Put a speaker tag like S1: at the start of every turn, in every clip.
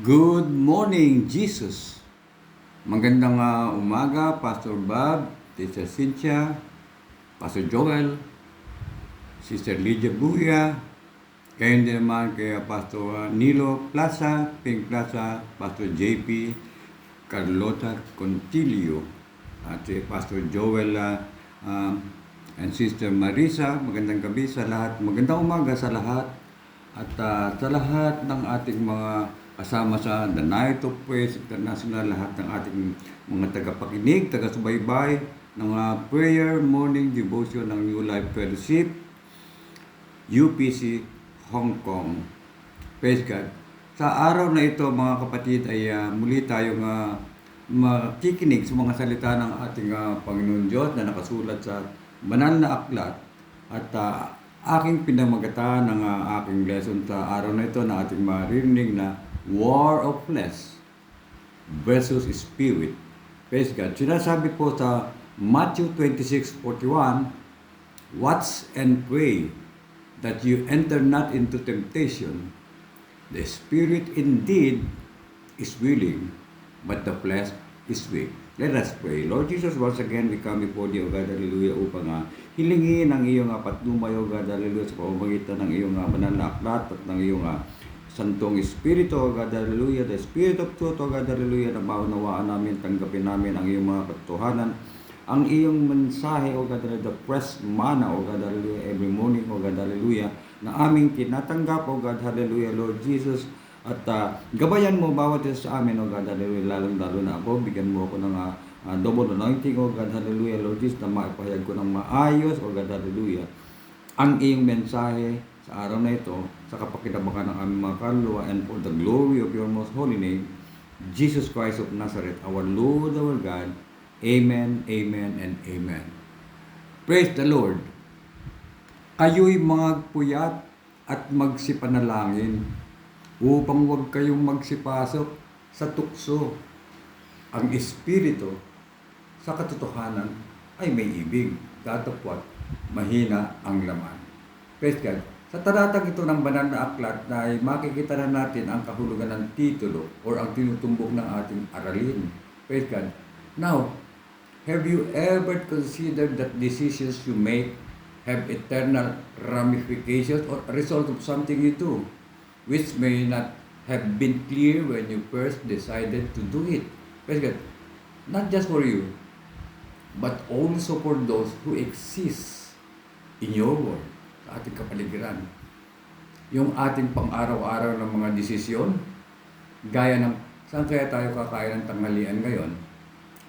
S1: Good morning, Jesus. Magandang umaga, Pastor Bob, Sister Cynthia, Pastor Joel, Sister Lydia Buya, kayo din naman kay Pastor Nilo Plaza, Pink Plaza, Pastor JP, Carlota Contilio, at si Pastor Joel and Sister Marisa. Magandang gabi sa lahat. Magandang umaga sa lahat. At sa lahat ng ating mga kasama sa The Night of Praise International, lahat ng ating mga tagapakinig, taga-subaybay ng prayer morning devotion ng New Life Fellowship, UPC, Hong Kong. Praise God. Sa araw na ito, mga kapatid, ay muli tayong makikinig sa mga salita ng ating Panginoon Diyos na nakasulat sa banal na aklat. At aking pinamagatan ng aking lesson sa araw na ito na ating maririnig na War of Flesh versus Spirit. Praise God. Sinasabi po sa Matthew 26:41, "Watch and pray that you enter not into temptation. The spirit indeed is willing, but the flesh is weak." Let us pray. Lord Jesus, once again, we come before thee, O God, hallelujah, upang hilingin ang iyong patnubay, O God, hallelujah, sa pamamagitan ng iyong banal na aklat at ng iyong Santong Espiritu, O God, hallelujah, the Spirit of Truth, O God, hallelujah, na maunawaan namin, tanggapin namin ang iyong mga katotohanan, ang iyong mensahe, O God, the fresh manna, O God, hallelujah, every morning, O God, hallelujah, na aming tinatanggap, O God, hallelujah, Lord Jesus, at gabayan mo bawat isa sa amin, O God, hallelujah, lalong-lalo na ako, bigyan mo ako ng double anointing, O God, hallelujah, Lord Jesus, na maipahayag ko ng maayos, O God, hallelujah, ang iyong mensahe sa araw na ito, sa kapakinabangan ng aming mga kaluluwa, and for the glory of your most holy name, Jesus Christ of Nazareth, our Lord, our God. Amen, amen, and amen. Praise the Lord. Kayo'y magpuyat at magsipanalangin upang huwag kayong magsipasok sa tukso. Ang Espiritu sa katotohanan ay may ibig, datapwat mahina ang laman. Praise God. Sa talatang ito ng banal na aklat na ay makikita na natin ang kahulugan ng titulo or ang tinutumbok ng ating aralin. Praise God. Now, have you ever considered that decisions you make have eternal ramifications or a result of something you do, which may not have been clear when you first decided to do it? Praise God. Not just for you, but also for those who exist in your world, sa ating kapaligiran. Yung ating pang-araw-araw ng mga desisyon, gaya ng saan kaya tayo kakain ng tanghalian ngayon,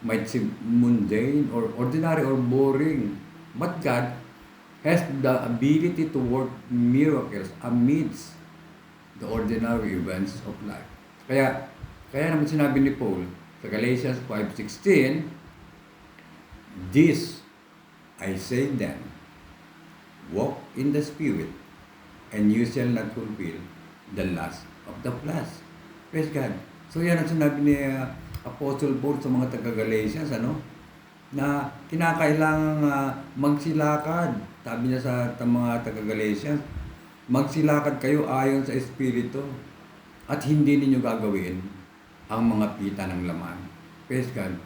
S1: might seem mundane or ordinary or boring, but God has the ability to work miracles amidst the ordinary events of life. Kaya naman sinabi ni Paul sa Galatians 5:16, "This I say then, walk in the Spirit, and you shall not fulfill the lust of the flesh." Praise God. So yan ang sinabi ni Apostle Paul sa mga taga-Galatians, na kinakailangang magsilakad. Sabi niya sa mga taga-Galatians, magsilakad kayo ayon sa Espiritu at hindi ninyo gagawin ang mga pita ng laman. Praise God.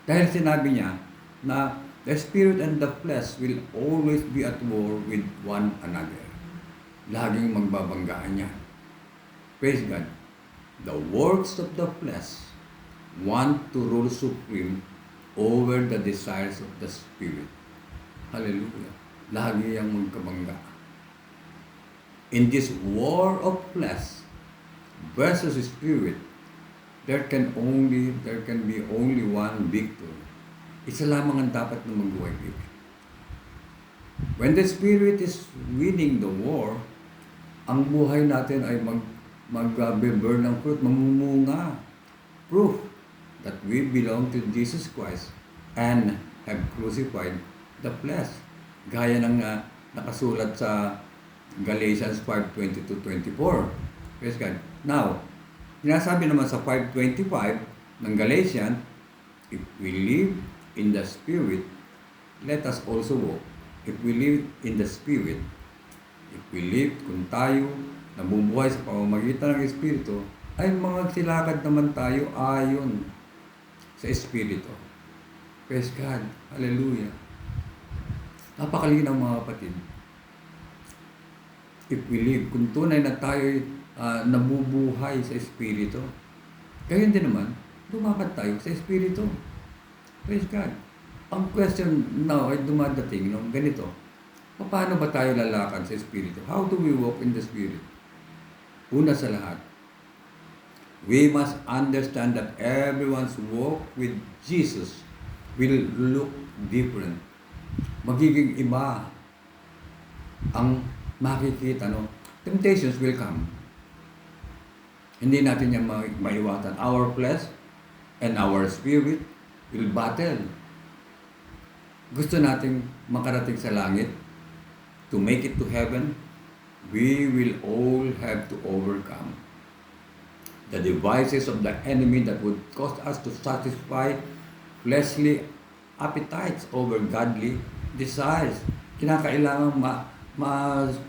S1: Dahil sinabi niya na the spirit and the flesh will always be at war with one another. Laging magbabanggaan yan. Praise God. The works of the flesh want to rule supreme over the desires of the Spirit. Hallelujah. Lagi yang magkabangga. In this war of flesh versus Spirit, there can be only one victor. Isa lamang ang dapat na mag-win. When the Spirit is winning the war, ang buhay natin ay mag-bear ng fruit, mamumunga. Proof that we belong to Jesus Christ and have crucified the flesh. Gaya ng nakasulat sa Galatians 5:20-24. Praise God. Now, sinasabi naman sa 5:25 ng Galatians, if we live in the Spirit, let us also walk. If we live in the Spirit, if we live, kung tayo nabubuhay sa pamamagitan ng Espiritu, ay mga silakad naman tayo ayon sa Espiritu. Praise God. Hallelujah. Napakalinaw mga kapatid. If we live, kung tunay na tayo nabubuhay sa Espiritu, gayon din naman, lumakad tayo sa Espiritu. Praise God. Ang question now ay dumadating, no? Ganito. Paano ba tayo lalakad sa Espiritu? How do we walk in the Spirit? Una sa lahat, we must understand that everyone's walk with Jesus will look different. Magiging iba ang makikita, no? Temptations will come. Hindi natin yan maiwasan. Our flesh and our spirit will battle. Gusto nating makarating sa langit, to make it to heaven, we will all have to overcome the devices of the enemy that would cause us to satisfy fleshly appetites over godly desires. Kinakailangan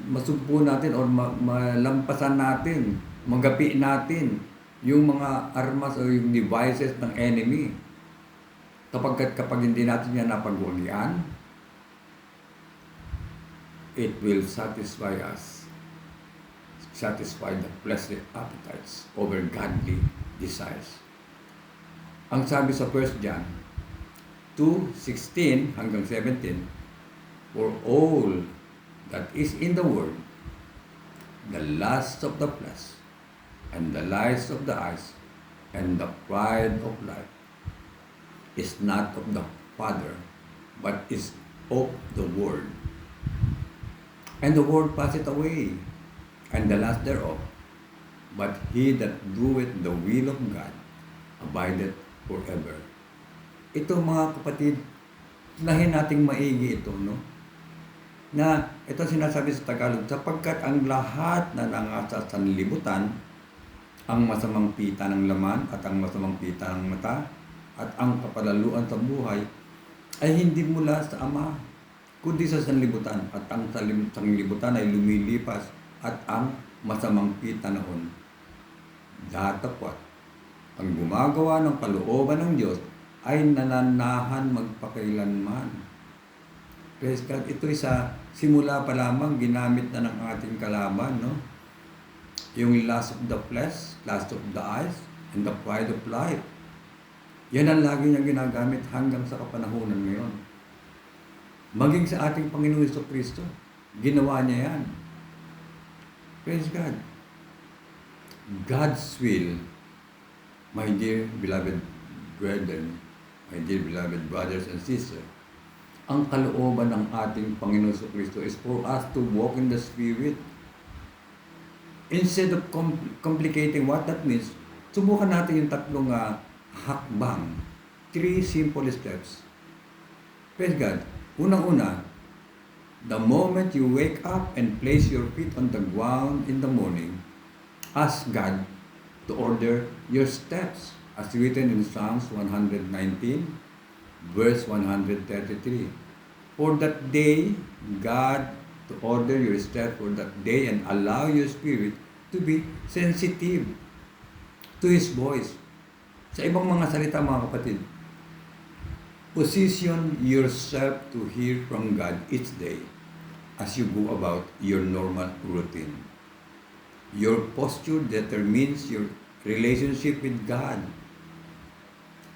S1: masugpo natin or malampasan natin, magapi natin yung mga armas o yung devices ng enemy. Kapag hindi natin yan napagwagian, it will satisfy us. Satisfy the fleshly appetites over godly desires. Ang sabi sa 1 John 2:16 hanggang 17, for all that is in the world, the lusts of the flesh, and the lies of the eyes, and the pride of life, is not of the Father, but is of the world. And the world passeth away, and the lust thereof, but he that doeth the will of God abideth forever. Ito mga kapatid, lahin nating maigi ito, no? Na ito sinasabi sa Tagalog, sapagkat ang lahat na nangasa sa sanlibutan, ang masamang pita ng laman at ang masamang pita ng mata at ang kapalaluan sa buhay ay hindi mula sa Ama, kundi sa sanlibutan, at ang sanlibutan ay lumilipas at ang masamang pita noon datapwat. Ang gumagawa ng kalooban ng Diyos ay nananahan magpakailanman. Praise God. Ito sa simula pa lamang ginamit na ng ating kalaban, no? Yung lust of the flesh, lust of the eyes, and the pride of life. Yan ang lagi niyang ginagamit hanggang sa kapanahunan ngayon. Maging sa ating Panginoon Jesucristo, ginawa niya yan. Praise God. God's will, my dear beloved brethren, my dear beloved brothers and sisters, ang kalooban ng ating Panginoon Jesucristo is for us to walk in the Spirit. Instead of complicating what that means, subukan natin yung tatlong hakbang. 3 simple steps. Praise God. Unang-una, the moment you wake up and place your feet on the ground in the morning, ask God to order your steps, as written in Psalms 119, verse 133. For that day, God to order your steps for that day and allow your spirit to be sensitive to His voice. Sa ibang mga salita, mga kapatid, position yourself to hear from God each day as you go about your normal routine. Your posture determines your relationship with God.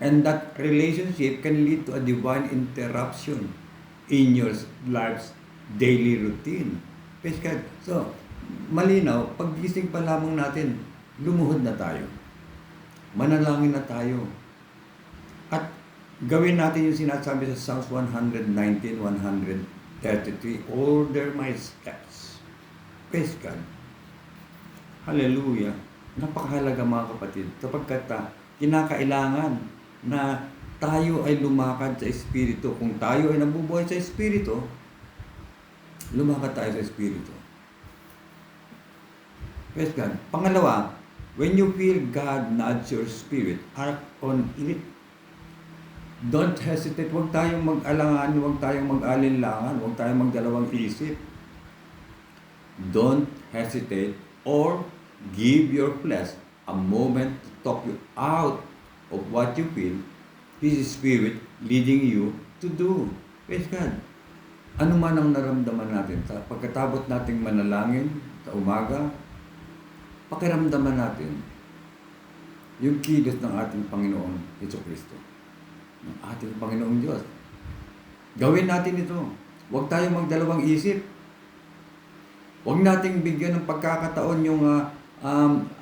S1: And that relationship can lead to a divine interruption in your life's daily routine. Praise God. So, malinaw, paggising pa lamang natin, lumuhod na tayo. Manalangin na tayo. At gawin natin yung sinasabi sa Psalms 119, 133, order my steps. Praise God. Hallelujah. Napakahalaga mga kapatid, sapagkat kinakailangan na tayo ay lumakad sa Espiritu. Kung tayo ay nabubuhay sa Espiritu, lumakad tayo sa Espiritu. Praise God. Pangalawa, when you feel God nudge your spirit, act on it. Don't hesitate. Huwag tayong mag-alangan, huwag tayong mag-alinlangan, huwag tayong magdalawang isip. Don't hesitate or give your flesh a moment to talk you out of what you feel, His Spirit leading you to do. Praise God. Ano man ang naramdaman natin, sa pagkatapos nating manalangin sa umaga, pakiramdaman natin yung kilos ng ating Panginoon Jesucristo, ng ating Panginoong Diyos. Gawin natin ito. Huwag tayong magdalawang isip. Huwag nating bigyan ng pagkakataon yung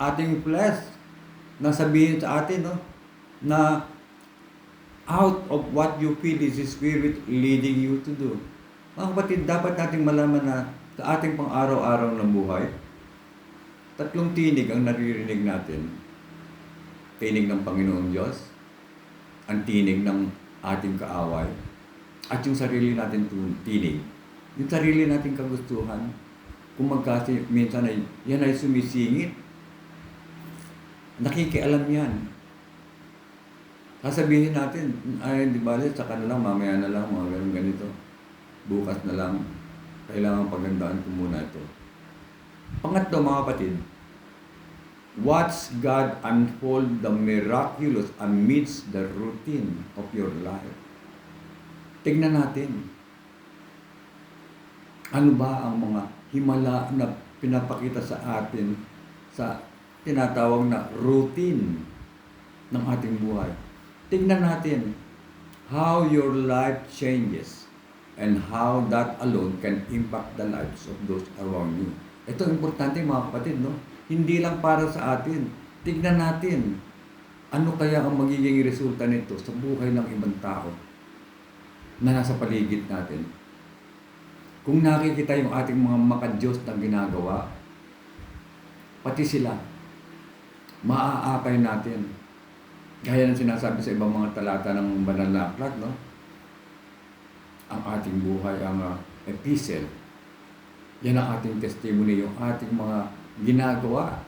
S1: ating flesh na sabihin sa atin, no, na out of what you feel is the Spirit leading you to do. Mga kapatid, dapat nating malaman na sa ating pang-araw-araw ng buhay, tatlong tinig ang naririnig natin. Tinig ng Panginoong Diyos, ang tinig ng ating kaaway, at yung sarili natin tinig. Yung sarili nating kagustuhan, kung magkasi, minsan ay, yan ay sumisingit. Nakikialam yan. Sasabihin natin, ay di ba, sa kanila, mamaya na lang, mga ganito. Bukas na lang, kailangan pagandaan ko muna ito. Pangatlo, mga kapatid, watch God unfold the miraculous amidst the routine of your life. Tignan natin, ano ba ang mga himala na pinapakita sa atin sa tinatawag na routine ng ating buhay. Tignan natin how your life changes and how that alone can impact the lives of those around you. Ito importante mga kapatid, no? Hindi lang para sa atin. Tignan natin ano kaya ang magiging resulta nito sa buhay ng ibang tao na nasa paligid natin. Kung nakikita yung ating mga makadiyos na ginagawa, pati sila, maaakay natin. Gaya ng sinasabi sa ibang mga talata ng banal na aklat, no? Ang ating buhay, ang epistle. Yan ang ating testimony, yung ating mga ginagawa.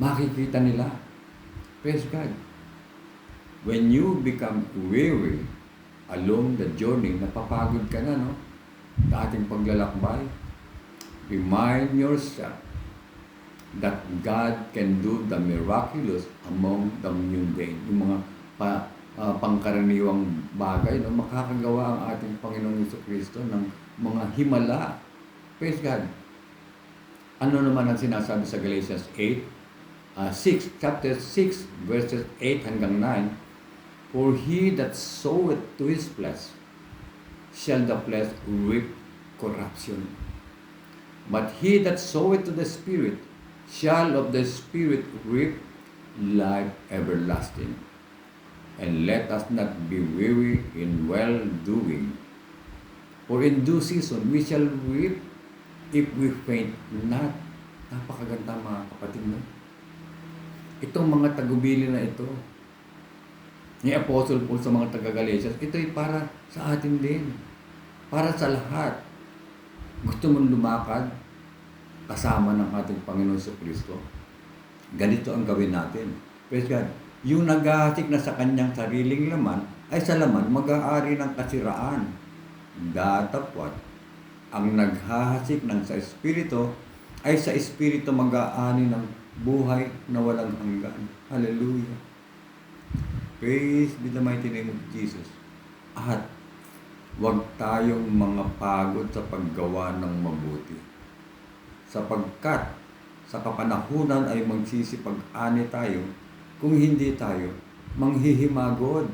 S1: Makikita nila. Praise God. When you become weary along the journey, napapagod ka na, no? Sa ating paglalakbay, remind yourself that God can do the miraculous among the mundane. Yung mga pangkaraniwang bagay, no? Makakagawa ang ating Panginoong Jesucristo ng mga himala. Praise God. Ano naman ang sinasabi sa Galatians 6, chapter 6, verses 8 hanggang 9, for he that soweth to his flesh, shall the flesh reap corruption. But he that soweth to the Spirit, shall of the Spirit reap life everlasting. And let us not be weary in well-doing. For in due season we shall reap if we faint not. Napakaganda mga kapatid, no? Itong mga tagubili na ito, ni Apostle Paul sa mga taga-Galatians, ito ay para sa atin din. Para sa lahat. Gusto mong lumakad kasama ng ating Panginoon Jesucristo, ganito ang gawin natin. Praise God. Yung naghahasik na sa kanyang sariling laman, ay sa laman mag-aari ng kasiraan. Datapwat, ang naghahasik ng sa Espiritu, ay sa Espiritu mag-aani ng buhay na walang hanggan. Hallelujah. Praise be the mighty name of Jesus. At huwag tayong mga pagod sa paggawa ng mabuti. Sapagkat sa kapanahunan ay magsisipag-ani tayo, kung hindi tayo manghihimagod.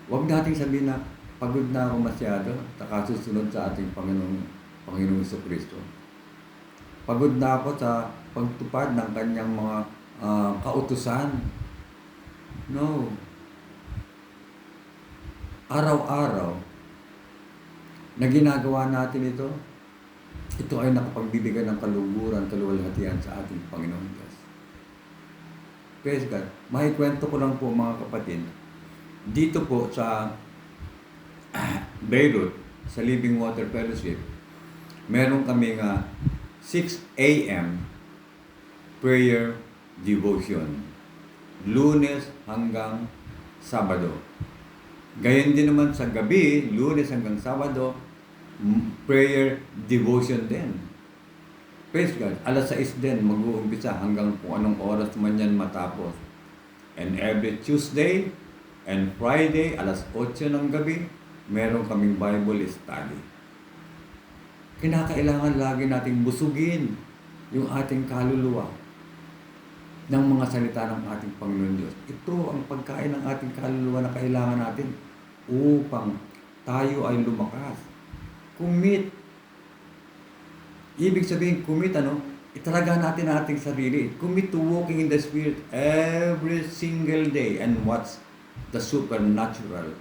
S1: Huwag nating sabihin na pagod na ako masyado sa kasusunod sa ating Panginoong Jesucristo. Pagod na ako sa pagtupad ng kanyang mga kautusan. No. Araw-araw na ginagawa natin ito, ito ay nakapagbibigay ng kaluguran, kaluwalhatian sa ating Panginoong Diyos. Praise God. Makikwento ko lang po mga kapatid, dito po sa Beirut, sa Living Water Fellowship, meron kaming 6 a.m. prayer devotion. Lunes hanggang Sabado. Gayon din naman sa gabi, Lunes hanggang Sabado, prayer devotion din. Praise God. Alas 6 din mag-uumpisa hanggang kung anong oras man yan matapos. And every Tuesday and Friday, alas 8 ng gabi, meron kaming Bible study. Kinakailangan lagi nating busugin yung ating kaluluwa ng mga salita ng ating Panginoon Diyos. Ito ang pagkain ng ating kaluluwa na kailangan natin upang tayo ay lumakas. Commit. Ibig sabihin, commit, italaga natin ang ating sarili. Commit to walking in the Spirit every single day and watch the supernatural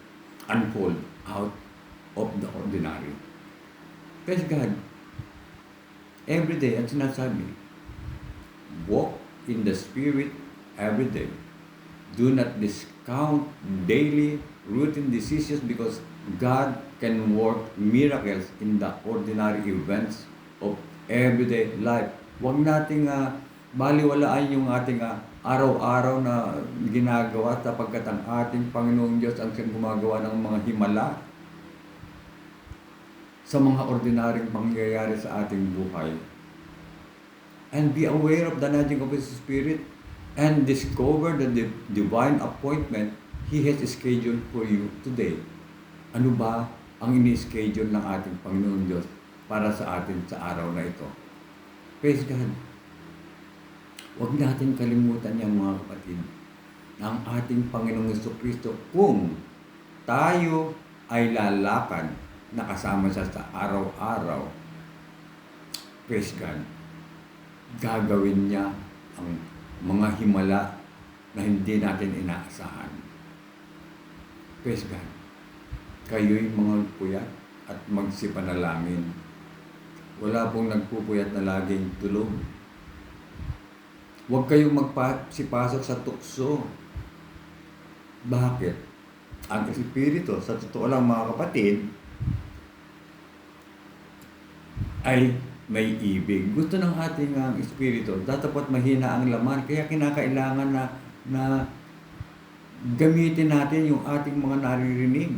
S1: unfold out of the ordinary. Praise God. Every day, ang sinasabi, walk in the Spirit every day. Do not discount daily routine decisions because God can work miracles in the ordinary events of everyday life. Huwag nating baliwalaan yung ating araw-araw na ginagawa sapagkat ang ating Panginoong Diyos ang siyang gumagawa ng mga himala sa mga ordinaryong pangyayari sa ating buhay. And be aware of the nudging of His Spirit and discover the divine appointment He has scheduled for you today. Ano ba ang ini-schedule ng ating Panginoon Diyos para sa atin sa araw na ito? Praise God. Huwag natin kalimutan yan mga kapatid, na ang ating Panginoong Jesucristo, kung tayo ay lalakad na kasama siya sa araw-araw, praise God, gagawin niya ang mga himala na hindi natin inaasahan. Praise God. Kayo'y mga puyat at magsipanalangin. Wala pong nagpupuyat na laging tulog. Huwag kayong magpasipasok sa tukso. Bakit? Ang Espiritu, sa totoo lang mga kapatid, ay may ibig. Gusto ng ating Espiritu, dapat mahina ang laman. Kaya kinakailangan na gamitin natin yung ating mga naririnig,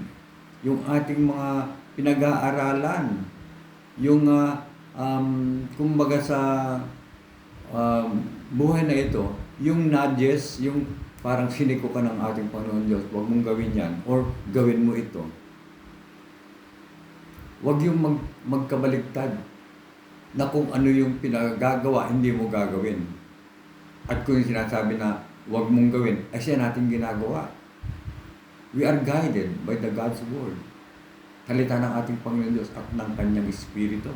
S1: yung ating mga pinag-aaralan, yung kumbaga sa buhay na ito, yung nudges, yung parang siniko ka ng ating Panginoon Diyos, huwag mong gawin yan, or gawin mo ito. Huwag yung magkabaligtad na kung ano yung pinagagawa, hindi mo gagawin. At kung yung sinasabi na huwag mong gawin, ay siya natin ginagawa. We are guided by the God's Word. Salita ng ating Panginoon Diyos at ng Kanyang Espiritu.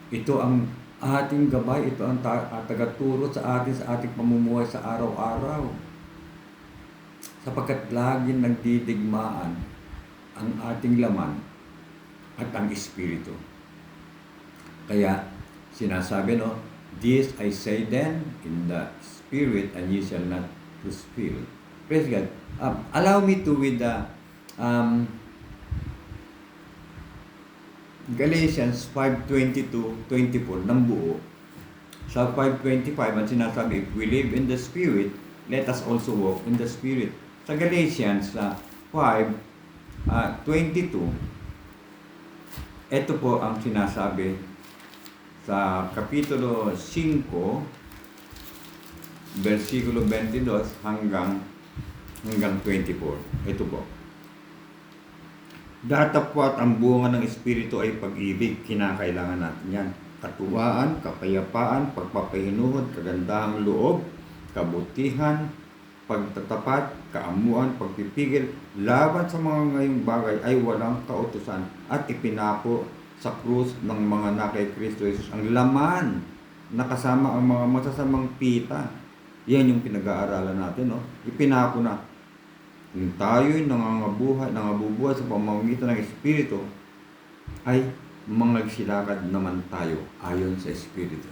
S1: Ito ang ating gabay, ito ang tagaturo sa atin sa ating pamumuhay sa araw-araw. Sapagkat laging nagdidigmaan ang ating laman at ang Espiritu. Kaya sinasabi, this I say then in the Spirit and ye shall not lose spirit. Praise God. Allow me to with the Galatians 5:22-24 ng buo. Sa 5:25 ang sinasabi, if we live in the Spirit, let us also walk in the Spirit. Sa Galatians 5:22, ito po ang sinasabi sa Kapitulo 5, versikulo 22 hanggang 24. Ito po. Datapwat ang bunga ng Espiritu ay pag-ibig. Kinakailangan natin yan. Katuwaan, kapayapaan, pagpapahinuhod, kagandahang loob, kabutihan, pagtatapat, kaamuan, pagpipigil, laban sa mga ngayong bagay ay walang kautusan at ipinapo sa krus ng mga nakay Kristo Jesus ang laman na kasama ang mga masasamang pita. Yan yung pinag-aaralan natin, Ipinapo na. Kung tayo'y nangabubuhay sa pamamagitan ng Espiritu, ay mangagsilakad naman tayo ayon sa Espiritu.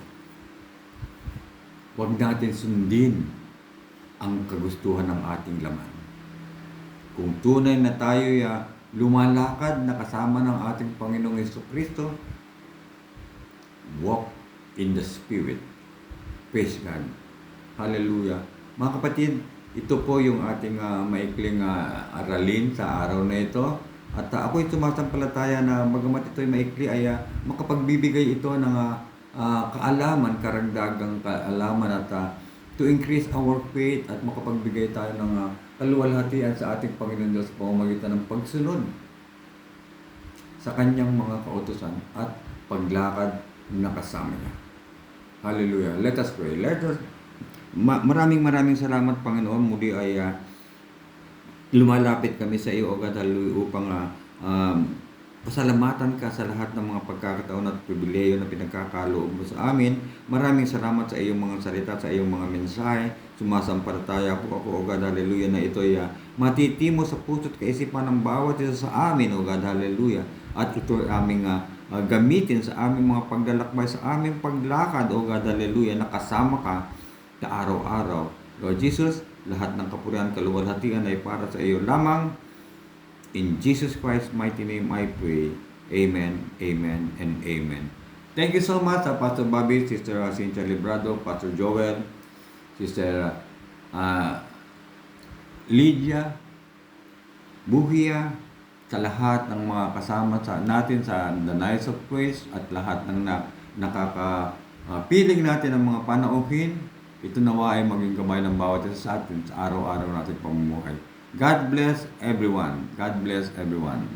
S1: Huwag natin sundin ang kagustuhan ng ating laman. Kung tunay na tayo'y lumalakad na kasama ng ating Panginoong Jesucristo, walk in the Spirit. Praise God. Hallelujah. Mga kapatid, ito po yung ating maikling aralin sa araw na ito. At ako'y sumasampalataya na bagamat ito'y maikli ay makapagbibigay ito ng kaalaman, karagdagang kaalaman at to increase our faith at makapagbigay tayo ng kaluwalhatian sa ating Panginoon Diyos sa pamamagitan ng pagsunod sa kanyang mga kautusan at paglakad na kasama niya. Hallelujah. Let us pray. Maraming salamat, Panginoon. Muli ay lumalapit kami sa iyo, O God, hallelujah, upang pasalamatan ka sa lahat ng mga pagkakataon at pribileyo na pinagkakaloob mo sa amin. Maraming salamat sa iyong mga salita, sa iyong mga mensahe. Sumasampalataya po ako, O God, hallelujah, na ito ay matitimo sa puso at kaisipan ng bawat isa sa amin, O God, hallelujah. At ito ay aming gamitin sa aming mga paglalakbay, sa aming paglakad, O God, hallelujah, nakasama ka sa araw-araw. Lord Jesus, lahat ng kapurihan, kaluwalhatian ay para sa iyo lamang. In Jesus Christ's mighty name I pray. Amen, amen, and amen. Thank you so much, Pastor Bobby, Sister Cynthia Librado, Pastor Joel, Sister Lydia, Buhia, sa lahat ng mga kasama natin sa The Nights of Praise at lahat ng nakakapiling natin ng mga panauhin. Ito nawa ay maging gabay ng bawat isa sa atin sa araw-araw natin pamumuhay. God bless everyone. God bless everyone.